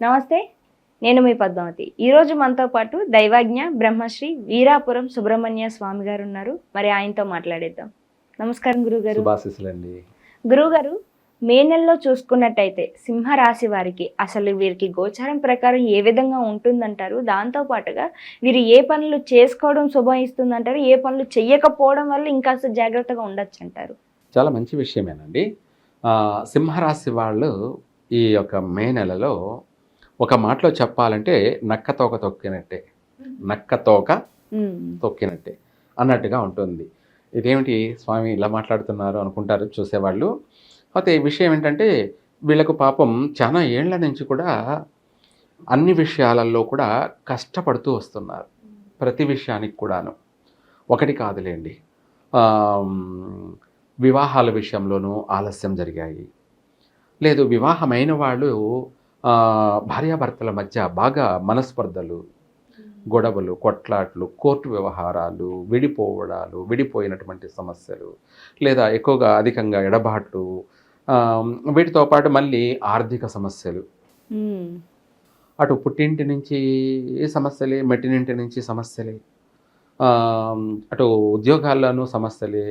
నమస్తే, నేను మీ పద్మావతి. ఈరోజు మనతో పాటు దైవజ్ఞ బ్రహ్మశ్రీ వీరాపురం సుబ్రహ్మణ్య స్వామి గారు ఉన్నారు. మరి ఆయనతో మాట్లాడేద్దాం. నమస్కారం గురుగారు. శుభాశీస్సులండి. గురుగారు, మే నెలలో చూసుకున్నట్టయితే సింహరాశి వారికి అసలు వీరికి గోచారం ప్రకారం ఏ విధంగా ఉంటుందంటారు? దాంతో పాటుగా వీరు ఏ పనులు చేసుకోవడం శుభం ఇస్తుందంటారు, ఏ పనులు చెయ్యకపోవడం వల్ల ఇంకా జాగ్రత్తగా ఉండొచ్చు అంటారు? చాలా మంచి విషయమేనండి. సింహరాశి వాళ్ళు ఈ యొక్క మే నెలలో ఒక మాటలో చెప్పాలంటే నక్క తోక తొక్కినట్టే అన్నట్టుగా ఉంటుంది. ఇదేమిటి స్వామి ఇలా మాట్లాడుతున్నారు అనుకుంటారు చూసేవాళ్ళు. అయితే విషయం ఏంటంటే వీళ్ళకు పాపం చాలా ఏళ్ల నుంచి కూడా అన్ని విషయాలలో కూడా కష్టపడుతూ వస్తున్నారు. ప్రతి విషయానికి కూడాను. ఒకటి కాదులేండి, వివాహాల విషయంలోనూ ఆలస్యం జరిగాయి. లేదు, వివాహమైన వాళ్ళు భార్యాభర్తల మధ్య బాగా మనస్పర్ధలు, గొడవలు, కొట్లాట్లు, కోర్టు వ్యవహారాలు, విడిపోయినటువంటి సమస్యలు, లేదా ఎక్కువగా అధికంగా ఎడబాట్లు, వీటితో పాటు మళ్ళీ ఆర్థిక సమస్యలు, అటు పుట్టింటి నుంచి సమస్యలే, మెట్టినింటి నుంచి సమస్యలే, అటు ఉద్యోగాల్లోనూ సమస్యలే.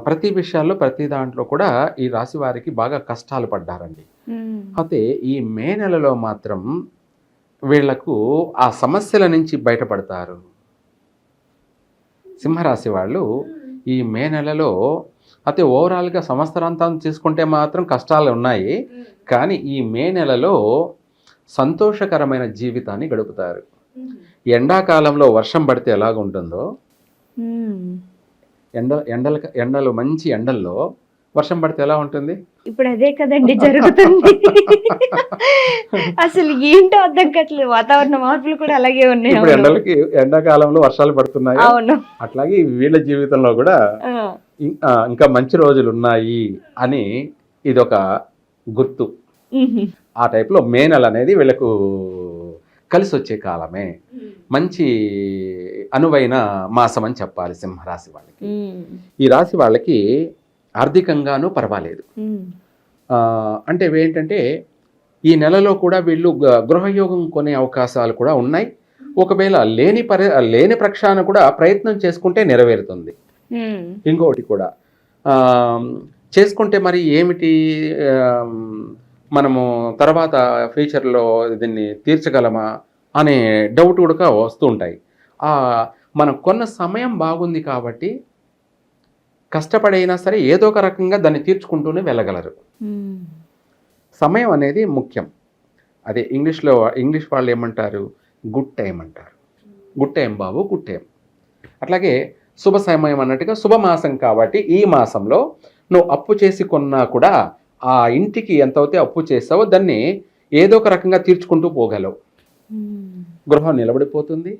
ప్రతి విషయాల్లో ప్రతి దాంట్లో కూడా ఈ రాశి వారికి బాగా కష్టాలు పడ్డారండి. అయితే ఈ మే నెలలో మాత్రం వీళ్లకు ఆ సమస్యల నుంచి బయటపడతారు. సింహరాశి వాళ్ళు ఈ మే నెలలో అయితే ఓవరాల్గా సంవత్సరాంతం తీసుకుంటే మాత్రం కష్టాలు ఉన్నాయి, కానీ ఈ మే నెలలో సంతోషకరమైన జీవితాన్ని గడుపుతారు. ఎండాకాలంలో వర్షం పడితే ఎలాగుంటుందో, ఎండలు మంచి ఎండల్లో వర్షం పడితే ఎలా ఉంటుంది? ఇప్పుడు అదే కదండి జరుగుతుంది. అసలు ఏంటో అర్థం కావట్లేదు. వాతావరణ మార్పులు కూడా అలాగే ఉన్నాయి. ఇప్పుడు ఎండాకాలంలో వర్షాలు పడుతున్నాయి. అట్లాగే వీళ్ళ జీవితంలో కూడా ఇంకా మంచి రోజులు ఉన్నాయి అని ఇదొక గుర్తు. ఆ టైప్లో మే నెల అనేది వీళ్ళకు కలిసి వచ్చే కాలమే, మంచి అనువైన మాసం అని చెప్పాలి సింహరాశి వాళ్ళకి. ఈ రాశి వాళ్ళకి ఆర్థికంగానూ పర్వాలేదు. అంటే ఏంటంటే ఈ నెలలో కూడా వీళ్ళు గృహయోగం కొనే అవకాశాలు కూడా ఉన్నాయి. ఒకవేళ లేని పక్షాన కూడా ప్రయత్నం చేసుకుంటే నెరవేరుతుంది. ఇంకొకటి కూడా చేసుకుంటే మరి ఏమిటి, మనము తర్వాత ఫ్యూచర్లో దీన్ని తీర్చగలమా అనే డౌట్ కూడా వస్తూ ఉంటాయి. మనం కొన్న సమయం బాగుంది కాబట్టి కష్టపడైనా సరే ఏదో ఒక రకంగా దాన్ని తీర్చుకుంటూనే వెళ్ళగలరు. సమయం అనేది ముఖ్యం. అదే ఇంగ్లీష్ వాళ్ళు ఏమంటారు, గుడ్ టైం అంటారు. గుడ్ టైం బాబు, గుడ్ టైం. అట్లాగే శుభ సమయం అన్నట్టుగా శుభమాసం కాబట్టి ఈ మాసంలో నువ్వు అప్పు చేసి కొన్నా కూడా ఆ ఇంటికి ఎంతైతే అప్పు చేసావో దాన్ని ఏదో ఒక రకంగా తీర్చుకుంటూ పోగలవు. గృహం నిలబడిపోతుంది,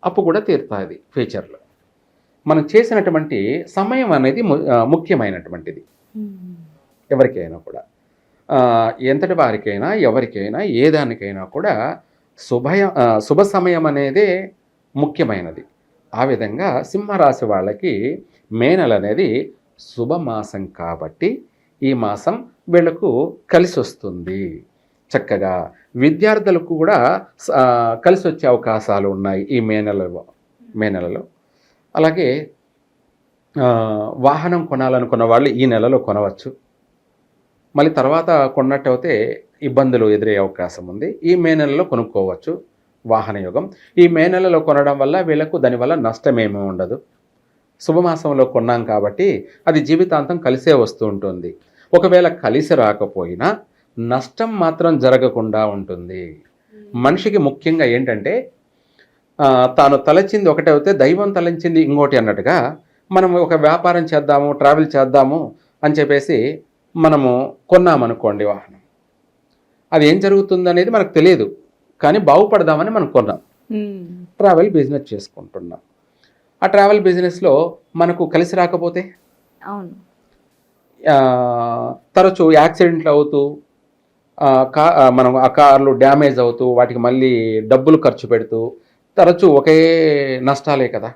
అప్పు కూడా తీరుతుంది ఫ్యూచర్లో. మనం చేసినటువంటి సమయం అనేది ముఖ్యమైనటువంటిది. ఎవరికైనా కూడా, ఎంతటి వారికైనా ఎవరికైనా ఏ దానికైనా కూడా శుభ సమయం అనేదే ముఖ్యమైనది. ఆ విధంగా సింహరాశి వాళ్ళకి మే నెల అనేది శుభమాసం కాబట్టి ఈ మాసం వీళ్లకు కలిసి వస్తుంది. చక్కగా విద్యార్థులకు కూడా కలిసి వచ్చే అవకాశాలు ఉన్నాయి ఈ మే నెలలో. అలాగే వాహనం కొనాలనుకున్న వాళ్ళు ఈ నెలలో కొనవచ్చు. మళ్ళీ తర్వాత కొన్నట్టయితే ఇబ్బందులు ఎదురయ్యే అవకాశం ఉంది. ఈ మే నెలలో కొనుక్కోవచ్చు వాహన యోగం. ఈ మే నెలలో కొనడం వల్ల వీళ్ళకు దానివల్ల నష్టమేమీ ఉండదు. శుభమాసంలో కొన్నాం కాబట్టి అది జీవితాంతం కలిసే వస్తూ ఉంటుంది. ఒకవేళ కలిసి రాకపోయినా నష్టం మాత్రం జరగకుండా ఉంటుంది. మనిషికి ముఖ్యంగా ఏంటంటే తాను తలచింది ఒకటే అయితే దైవం తలంచింది ఇంకోటి అన్నట్టుగా, మనం ఒక వ్యాపారం చేద్దాము, ట్రావెల్ చేద్దాము అని చెప్పేసి మనము కొన్నామనుకోండి వాహనం, అది ఏం జరుగుతుంది అనేది మనకు తెలియదు, కానీ బాగుపడదామని మనం కొన్నాం. ట్రావెల్ బిజినెస్ చేసుకుంటున్నాం. ఆ ట్రావెల్ బిజినెస్లో మనకు కలిసి రాకపోతే తరచూ యాక్సిడెంట్లు అవుతూ మనం ఆ కార్లు డ్యామేజ్ అవుతూ వాటికి మళ్ళీ డబ్బులు ఖర్చు పెడుతూ తరచూ ఒకే నష్టాలే కదా,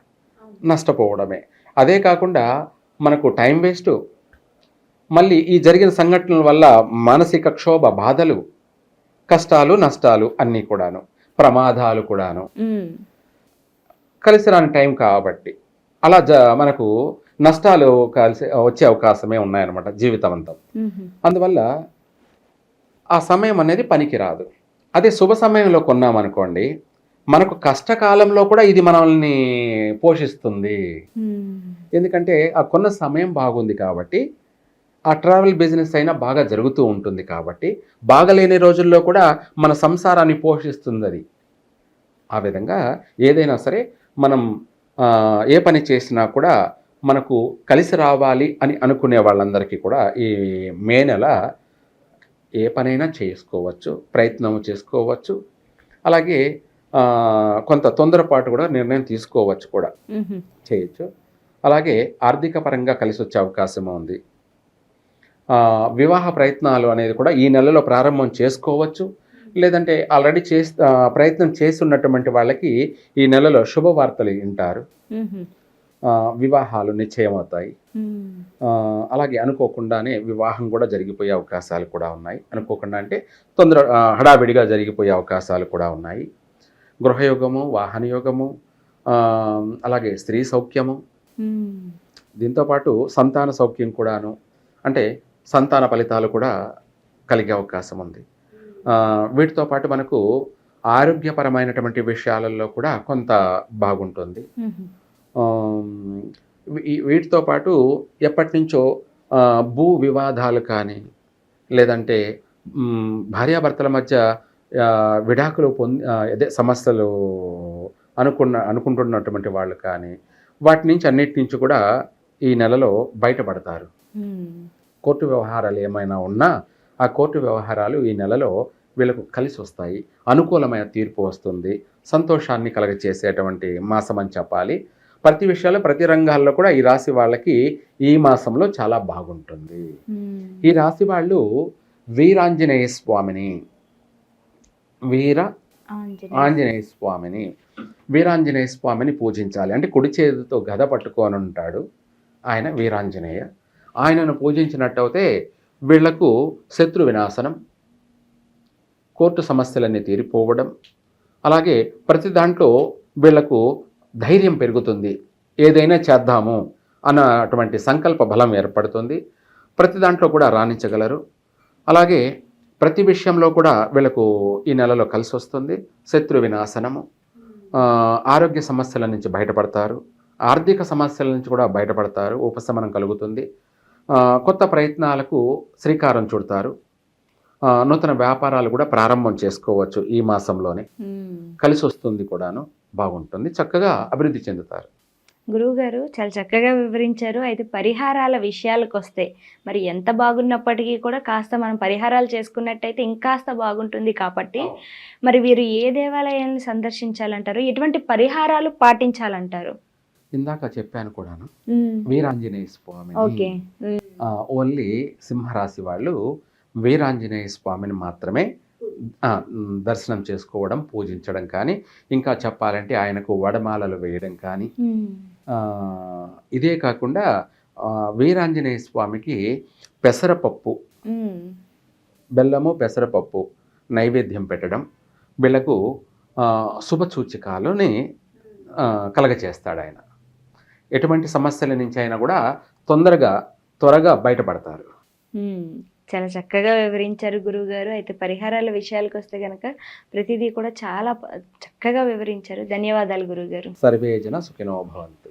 నష్టపోవడమే. అదే కాకుండా మనకు టైం వేస్ట్, మళ్ళీ ఈ జరిగిన సంఘటనల వల్ల మానసిక క్షోభ, బాధలు. కష్టాలు నష్టాలు అన్నీ కూడాను, ప్రమాదాలు కూడాను ఉమ్, కలిసి రాని టైం కాబట్టి అలా మనకు నష్టాలు కలిసి వచ్చే అవకాశమే ఉన్నాయన్నమాట జీవితం అంతా. ఉహు, అందువల్ల ఆ సమయం అనేది పనికిరాదు. అదే శుభ సమయంలో కొన్నామనుకోండి, మనకు కష్టకాలంలో కూడా ఇది మనల్ని పోషిస్తుంది. ఉమ్, ఎందుకంటే ఆ కొన్న సమయం బాగుంది కాబట్టి, ఆ ట్రావెల్ బిజినెస్ అయినా బాగా జరుగుతూ ఉంటుంది కాబట్టి, బాగలేని రోజుల్లో కూడా మన సంసారాన్ని పోషిస్తుంది అది. ఆ విధంగా ఏదైనా సరే మనం ఏ పని చేసినా కూడా మనకు కలిసి రావాలి అని అనుకునే వాళ్ళందరికీ కూడా ఈ మే నెల ఏ పనైనా చేసుకోవచ్చు, ప్రయత్నం చేసుకోవచ్చు. అలాగే కొంత తొందరపాటు కూడా నిర్ణయం తీసుకోవచ్చు కూడా, ఉహు, చేయొచ్చు. అలాగే ఆర్థిక పరంగా కలిసి వచ్చే అవకాశం ఉంది. వివాహ ప్రయత్నాలు అనేది కూడా ఈ నెలలో ప్రారంభం చేసుకోవచ్చు. లేదంటే ఆల్రెడీ ప్రయత్నం చేసి ఉన్నటువంటి వాళ్ళకి ఈ నెలలో శుభవార్తలు వింటారు. ఉహు, వివాహాలు నిశ్చయమవుతాయి. ఉమ్, అలాగే అనుకోకుండానే వివాహం కూడా జరిగిపోయే అవకాశాలు కూడా ఉన్నాయి. అనుకోకుండా అంటే హడావిడిగా జరిగిపోయే అవకాశాలు కూడా ఉన్నాయి. గృహయోగము, వాహనయోగము, అలాగే స్త్రీ సౌఖ్యము, ఉమ్, దీంతోపాటు సంతాన సౌఖ్యం కూడాను, అంటే సంతాన ఫలితాలు కూడా కలిగే అవకాశం ఉంది. వీటితో పాటు మనకు ఆరోగ్యపరమైనటువంటి విషయాలలో కూడా కొంత బాగుంటుంది. ఉహు, వీటితో పాటు ఎప్పటి నుంచో భూ వివాదాలు కానీ, లేదంటే భార్యాభర్తల మధ్య విడాకులు అదే సమస్యలు అనుకుంటున్నటువంటి వాళ్ళు కానీ, వాటి నుంచి అన్నిటి నుంచి కూడా ఈ నెలలో బయటపడతారు. ఉమ్, కోర్టు వ్యవహారాలు ఏమైనా ఉన్నా ఆ కోర్టు వ్యవహారాలు ఈ నెలలో వీళ్ళకు కలిసి వస్తాయి. అనుకూలమైన తీర్పు వస్తుంది. సంతోషాన్ని కలగచేసేటువంటి మాసం అని చెప్పాలి. ప్రతి విషయాల్లో, ప్రతి రంగాల్లో కూడా ఈ రాశి వాళ్ళకి ఈ మాసంలో చాలా బాగుంటుంది. ఉమ్, ఈ రాశి వాళ్ళు వీరాంజనేయ స్వామిని వీరాంజనేయ స్వామిని పూజించాలి. అంటే కుడి చేతితో గద పట్టుకొని ఉంటాడు ఆయన, వీరాంజనేయ. ఆయనను పూజించినట్టయితే వీళ్లకు శత్రు వినాశనం, కోర్టు సమస్యలన్నీ తీరిపోవడం, అలాగే ప్రతి దాంట్లో వీళ్లకు ధైర్యం పెరుగుతుంది. ఏదైనా చేద్దాము అన్నటువంటి సంకల్ప బలం ఏర్పడుతుంది. ప్రతి దాంట్లో కూడా రాణించగలరు. అలాగే ప్రతి విషయంలో కూడా వీళ్ళకు ఈ నెలలో కలిసి వస్తుంది. శత్రు వినాశనము, ఆరోగ్య సమస్యల నుంచి బయటపడతారు. ఆర్థిక సమస్యల నుంచి కూడా బయటపడతారు. ఉపశమనం కలుగుతుంది. కొత్త ప్రయత్నాలకు శ్రీకారం చుడతారు. నూతన వ్యాపారాలు కూడా ప్రారంభం చేసుకోవచ్చు ఈ మాసంలోనే. కలిసి వస్తుంది కూడాను, బాగుంటుంది, చక్కగా అభివృద్ధి చెందుతారు. గురువుగారు చాలా చక్కగా వివరించారు. అయితే పరిహారాల విషయాలకు వస్తే మరి ఎంత బాగున్నప్పటికీ కూడా కాస్త మనం పరిహారాలు చేసుకున్నట్టయితే ఇంకాస్త బాగుంటుంది కాబట్టి మరి వీరు ఏ దేవాలయాన్ని సందర్శించాలంటారు, ఎటువంటి పరిహారాలు పాటించాలంటారు? ఇందాక చెప్పాను కూడాను, వీరాంజనేయ స్వామి. ఓకే. ఓన్లీ సింహరాశి వాళ్ళు వీరాంజనేయ స్వామిని మాత్రమే దర్శనం చేసుకోవడం, పూజించడం కానీ, ఇంకా చెప్పాలంటే ఆయనకు వడమాలలు వేయడం కానీ. ఇదే కాకుండా వీరాంజనేయ స్వామికి పెసరపప్పు, బెల్లము పెసరపప్పు నైవేద్యం పెట్టడం వీళ్ళకు శుభసూచికాలని కలగచేస్తాడు ఆయన. ఎటువంటి సమస్యల నుంచి అయినా కూడా త్వరగా బయటపడతారు. చాలా చక్కగా వివరించారు గురువుగారు. అయితే పరిహారాల విషయాలకు వస్తే కనుక ప్రతిదీ కూడా చాలా చక్కగా వివరించారు. ధన్యవాదాలు గురువుగారు. సర్వే జన సుఖినో భవంతు.